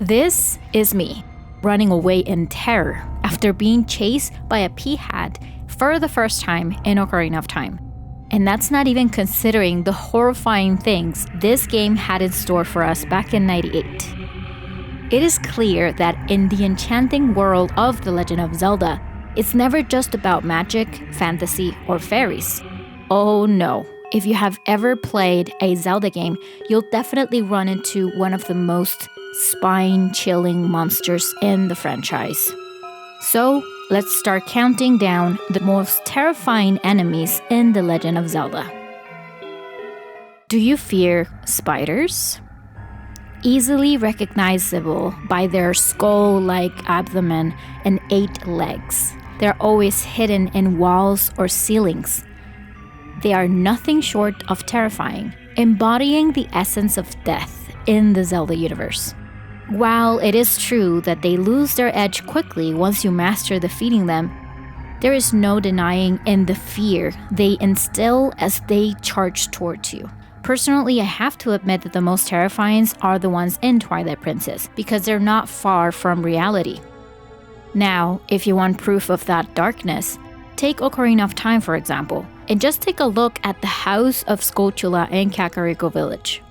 This is me, running away in terror after being chased by a peahat for the first time in Ocarina of Time. And that's not even considering the horrifying things this game had in store for us back in '98. It is clear that in the enchanting world of The Legend of Zelda, it's never just about magic, fantasy, or fairies. Oh no, if you have ever played a Zelda game, you'll definitely run into one of the most spine-chilling monsters in the franchise. So, let's start counting down the most terrifying enemies in The Legend of Zelda. Do you fear spiders? Easily recognizable by their skull-like abdomen and 8 legs. They're always hidden in walls or ceilings. They are nothing short of terrifying, embodying the essence of death in the Zelda universe. While it is true that they lose their edge quickly once you master defeating them, there is no denying in the fear they instill as they charge towards you. Personally, I have to admit that the most terrifying are the ones in Twilight Princess, because they're not far from reality. Now, if you want proof of that darkness, take Ocarina of Time for example, and just take a look at the House of Skulltula in Kakariko Village.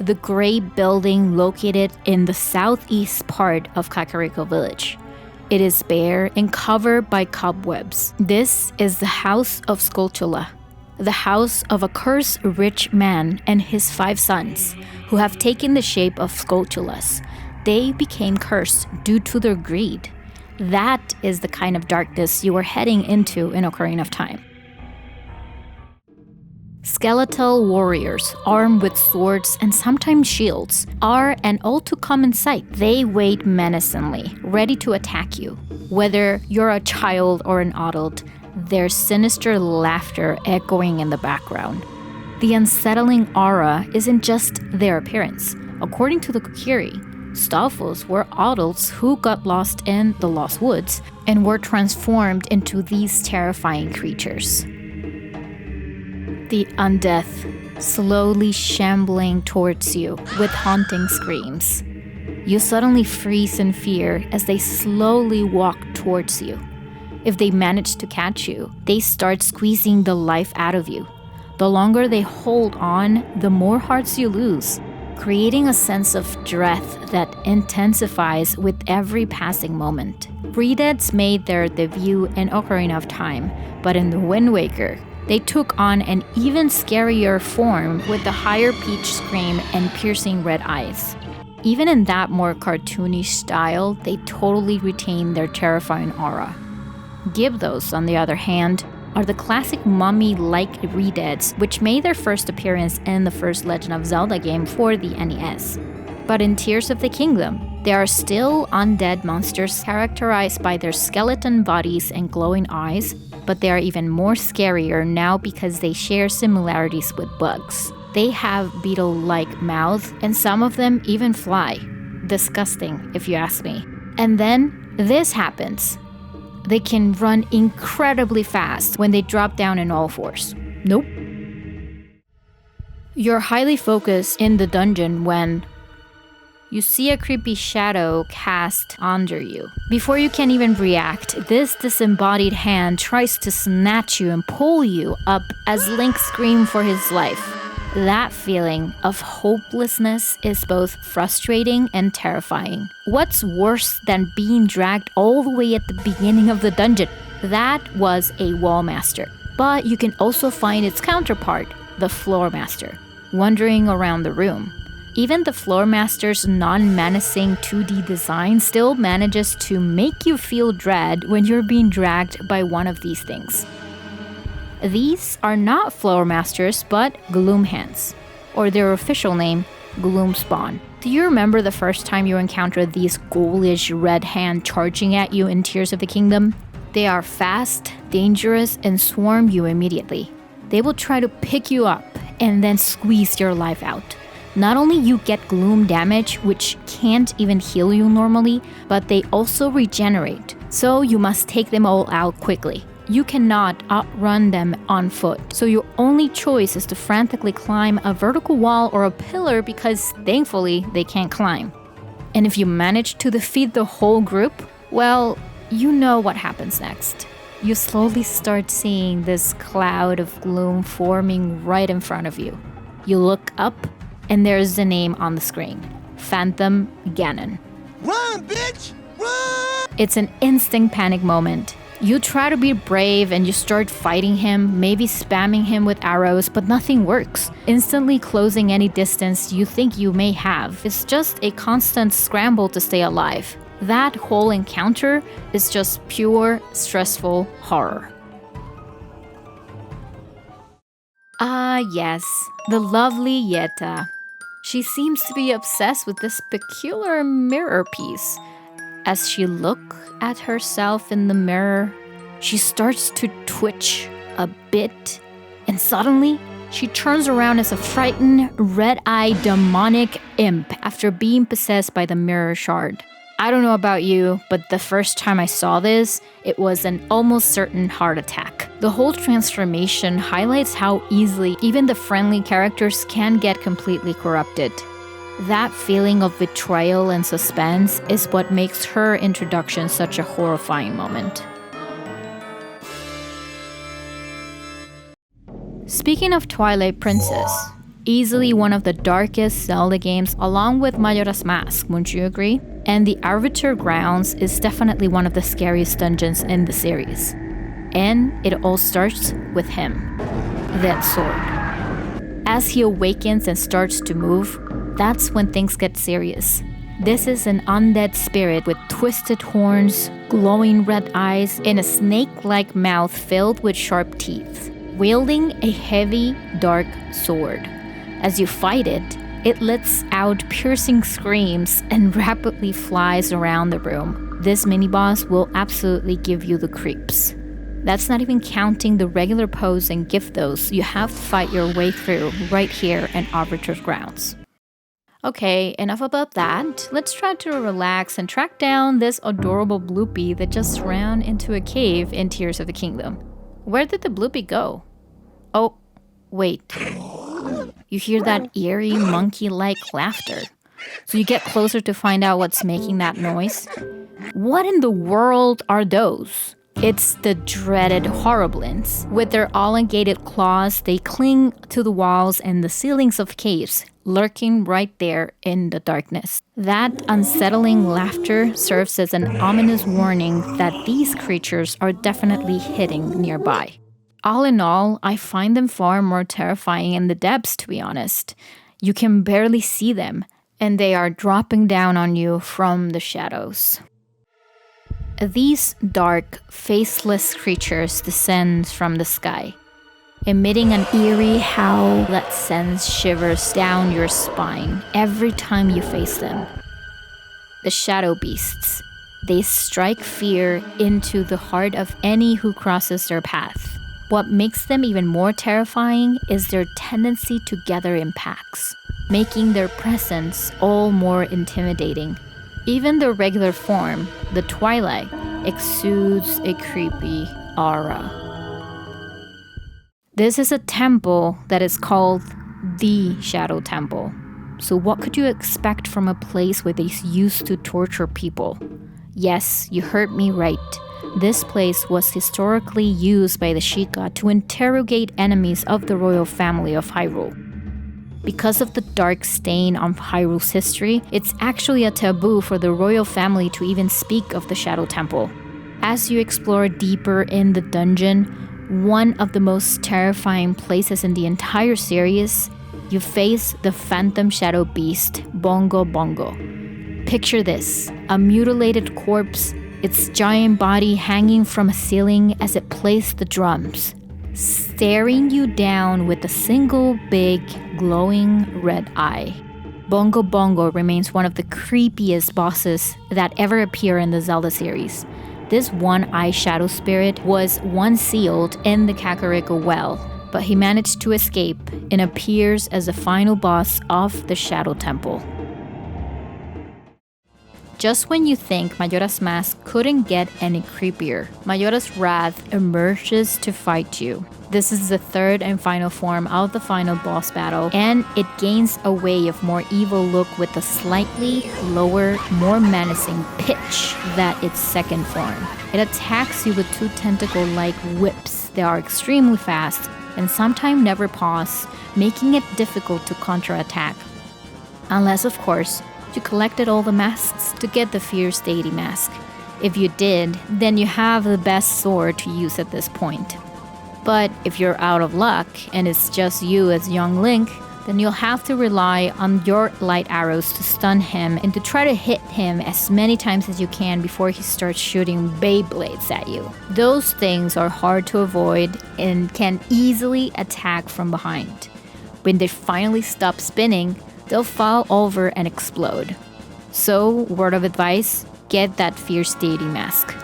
The gray building located in the southeast part of Kakariko Village. It is bare and covered by cobwebs. This is the House of Skulltula, the house of a cursed rich man and his 5 sons, who have taken the shape of Skulltulas. They became cursed due to their greed. That is the kind of darkness you are heading into in Ocarina of Time. Skeletal warriors, armed with swords and sometimes shields, are an all-too-common sight. They wait menacingly, ready to attack you. Whether you're a child or an adult, there's sinister laughter echoing in the background. The unsettling aura isn't just their appearance. According to the Kokiri, Stalfos were adults who got lost in the Lost Woods and were transformed into these terrifying creatures. The undead, slowly shambling towards you with haunting screams. You suddenly freeze in fear as they slowly walk towards you. If they manage to catch you, they start squeezing the life out of you. The longer they hold on, the more hearts you lose, creating a sense of dread that intensifies with every passing moment. Redeads made their debut in Ocarina of Time, but in the Wind Waker, they took on an even scarier form with a higher pitched scream and piercing red eyes. Even in that more cartoonish style, they totally retain their terrifying aura. Gyarados, on the other hand, are the classic mummy-like redeads which made their first appearance in the first Legend of Zelda game for the NES. But in Tears of the Kingdom, they are still undead monsters characterized by their skeleton bodies and glowing eyes, but they are even more scarier now because they share similarities with bugs. They have beetle-like mouths, and some of them even fly. Disgusting, if you ask me. And then, this happens. They can run incredibly fast when they drop down in all fours. Nope. You're highly focused in the dungeon when you see a creepy shadow cast under you. Before you can even react, this disembodied hand tries to snatch you and pull you up as Link screams for his life. That feeling of hopelessness is both frustrating and terrifying. What's worse than being dragged all the way at the beginning of the dungeon? That was a wall master. But you can also find its counterpart, the floor master, wandering around the room. Even the floor master's non-menacing 2D design still manages to make you feel dread when you're being dragged by one of these things. These are not floor masters, but gloom hands, or their official name, gloom spawn. Do you remember the first time you encountered these ghoulish red hand charging at you in Tears of the Kingdom? They are fast, dangerous, and swarm you immediately. They will try to pick you up and then squeeze your life out. Not only you get gloom damage, which can't even heal you normally, but they also regenerate, so you must take them all out quickly. You cannot outrun them on foot, so your only choice is to frantically climb a vertical wall or a pillar because thankfully they can't climb. And if you manage to defeat the whole group, well, you know what happens next. You slowly start seeing this cloud of gloom forming right in front of you. You look up, and there's the name on the screen. Phantom Ganon. Run, bitch! Run! It's an instant panic moment. You try to be brave and you start fighting him, maybe spamming him with arrows, but nothing works. Instantly closing any distance you think you may have. It's just a constant scramble to stay alive. That whole encounter is just pure, stressful horror. Ah, yes, the lovely Yetta. She seems to be obsessed with this peculiar mirror piece. As she looks at herself in the mirror, she starts to twitch a bit, and suddenly she turns around as a frightened, red-eyed demonic imp after being possessed by the mirror shard. I don't know about you, but the first time I saw this, it was an almost certain heart attack. The whole transformation highlights how easily even the friendly characters can get completely corrupted. That feeling of betrayal and suspense is what makes her introduction such a horrifying moment. Speaking of Twilight Princess, easily one of the darkest Zelda games along with Majora's Mask, wouldn't you agree? And the Arbiter Grounds is definitely one of the scariest dungeons in the series. And it all starts with him, that sword. As he awakens and starts to move, that's when things get serious. This is an undead spirit with twisted horns, glowing red eyes, and a snake-like mouth filled with sharp teeth, wielding a heavy, dark sword. As you fight it, it lets out piercing screams and rapidly flies around the room. This mini-boss will absolutely give you the creeps. That's not even counting the regular pose and gift those you have to fight your way through right here in Arbiter's Grounds. Okay, enough about that. Let's try to relax and track down this adorable Bloopy that just ran into a cave in Tears of the Kingdom. Where did the Bloopy go? Oh, wait. You hear that eerie, monkey-like laughter. So you get closer to find out what's making that noise. What in the world are those? It's the dreaded Horriblins. With their elongated claws, they cling to the walls and the ceilings of caves, lurking right there in the darkness. That unsettling laughter serves as an ominous warning that these creatures are definitely hiding nearby. All in all, I find them far more terrifying in the depths, to be honest. You can barely see them, and they are dropping down on you from the shadows. These dark, faceless creatures descend from the sky, emitting an eerie howl that sends shivers down your spine every time you face them. The Shadow Beasts. They strike fear into the heart of any who crosses their path. What makes them even more terrifying is their tendency to gather in packs, making their presence all more intimidating. Even their regular form, the Twilight, exudes a creepy aura. This is a temple that is called the Shadow Temple. So what could you expect from a place where they used to torture people? Yes, you heard me right. This place was historically used by the Sheikah to interrogate enemies of the royal family of Hyrule. Because of the dark stain on Hyrule's history, it's actually a taboo for the royal family to even speak of the Shadow Temple. As you explore deeper in the dungeon, one of the most terrifying places in the entire series, you face the Phantom Shadow Beast, Bongo Bongo. Picture this, a mutilated corpse, its giant body hanging from a ceiling as it plays the drums, staring you down with a single big, glowing red eye. Bongo Bongo remains one of the creepiest bosses that ever appear in the Zelda series. This one-eye shadow spirit was once sealed in the Kakariko Well, but he managed to escape and appears as the final boss of the Shadow Temple. Just when you think Majora's Mask couldn't get any creepier, Majora's Wrath emerges to fight you. This is the third and final form of the final boss battle, and it gains a way of more evil look with a slightly lower, more menacing pitch than its second form. It attacks you with two tentacle-like whips that are extremely fast and sometimes never pause, making it difficult to counterattack. Unless, of course, you collected all the masks to get the Fierce Deity mask. If you did, then you have the best sword to use at this point. But if you're out of luck and it's just you as young Link, then you'll have to rely on your light arrows to stun him and to try to hit him as many times as you can before he starts shooting Beyblades at you. Those things are hard to avoid and can easily attack from behind. When they finally stop spinning, they'll fall over and explode. So, word of advice, get that Fierce Deity mask.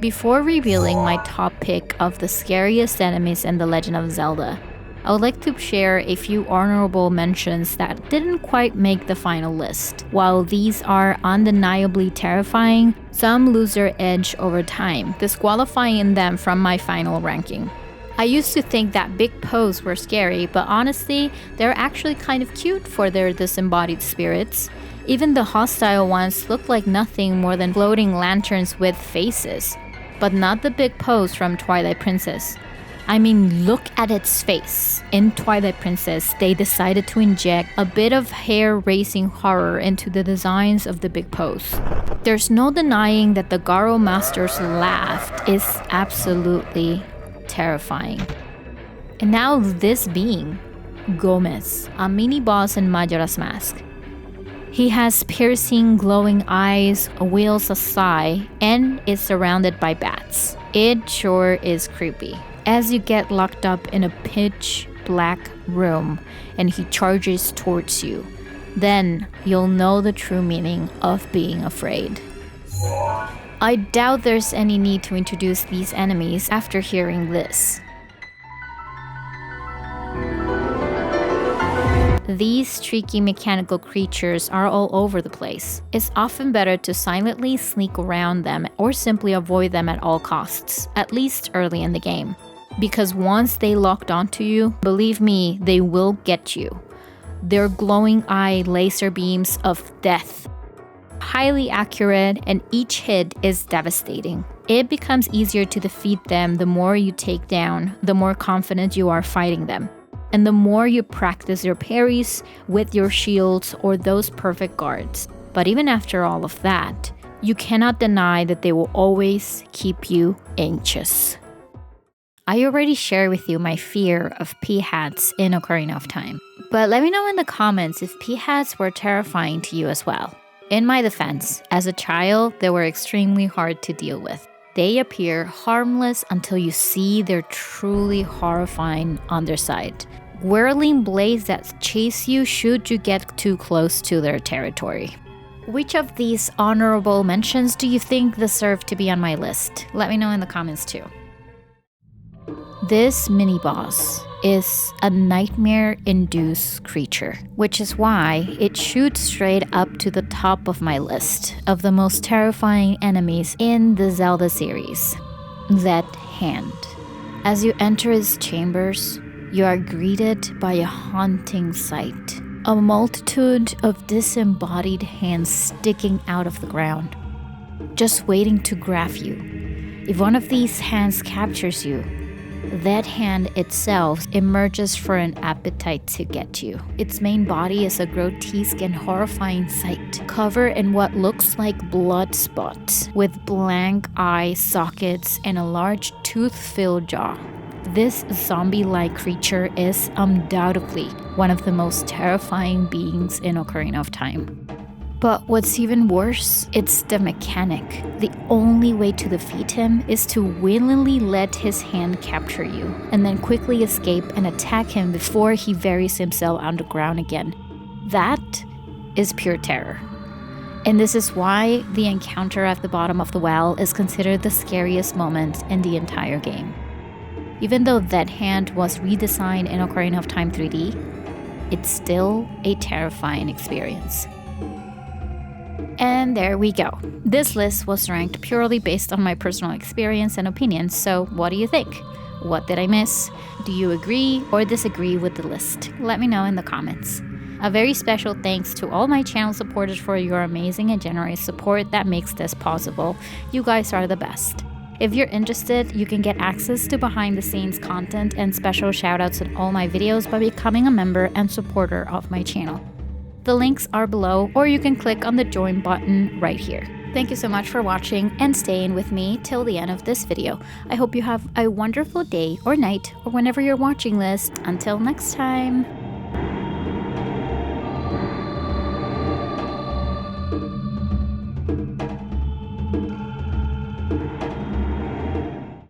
Before revealing my top pick of the scariest enemies in The Legend of Zelda, I would like to share a few honorable mentions that didn't quite make the final list. While these are undeniably terrifying, some lose their edge over time, disqualifying them from my final ranking. I used to think that big Poes were scary, but honestly, they're actually kind of cute for their disembodied spirits. Even the hostile ones look like nothing more than floating lanterns with faces. But not the big Poes from Twilight Princess. I mean, look at its face. In Twilight Princess, they decided to inject a bit of hair-raising horror into the designs of the big Poes. There's no denying that the Garo Master's laugh is absolutely terrifying. And now this being, Gomez, a mini-boss in Majora's Mask. He has piercing, glowing eyes, wields a sai, and is surrounded by bats. It sure is creepy. As you get locked up in a pitch black room and he charges towards you, then you'll know the true meaning of being afraid. I doubt there's any need to introduce these enemies after hearing this. These tricky mechanical creatures are all over the place. It's often better to silently sneak around them or simply avoid them at all costs, at least early in the game. Because once they locked onto you, believe me, they will get you. Their glowing eye laser beams of death. Highly accurate, and each hit is devastating. It becomes easier to defeat them the more you take down, the more confident you are fighting them. And the more you practice your parries with your shields or those perfect guards. But even after all of that, you cannot deny that they will always keep you anxious. I already shared with you my fear of pea-hats in Ocarina of Time. But let me know in the comments if pea-hats were terrifying to you as well. In my defense, as a child, they were extremely hard to deal with. They appear harmless until you see their truly horrifying underside. Whirling blades that chase you should you get too close to their territory. Which of these honorable mentions do you think deserve to be on my list? Let me know in the comments too. This mini-boss is a nightmare-induced creature, which is why it shoots straight up to the top of my list of the most terrifying enemies in the Zelda series. That hand. As you enter its chambers, you are greeted by a haunting sight. A multitude of disembodied hands sticking out of the ground, just waiting to grab you. If one of these hands captures you, that hand itself emerges for an appetite to get you. Its main body is a grotesque and horrifying sight, covered in what looks like blood spots, with blank eye sockets and a large tooth-filled jaw. This zombie-like creature is undoubtedly one of the most terrifying beings in Ocarina of Time. But what's even worse, it's the mechanic. The only way to defeat him is to willingly let his hand capture you, and then quickly escape and attack him before he buries himself underground again. That is pure terror. And this is why the encounter at the bottom of the well is considered the scariest moment in the entire game. Even though that hand was redesigned in Ocarina of Time 3D, it's still a terrifying experience. And there we go. This list was ranked purely based on my personal experience and opinions, so what do you think? What did I miss? Do you agree or disagree with the list? Let me know in the comments. A very special thanks to all my channel supporters for your amazing and generous support that makes this possible. You guys are the best. If you're interested, you can get access to behind the scenes content and special shoutouts in all my videos by becoming a member and supporter of my channel. The links are below, or you can click on the join button right here. Thank you so much for watching and staying with me till the end of this video. I hope you have a wonderful day or night or whenever you're watching this. Until next time.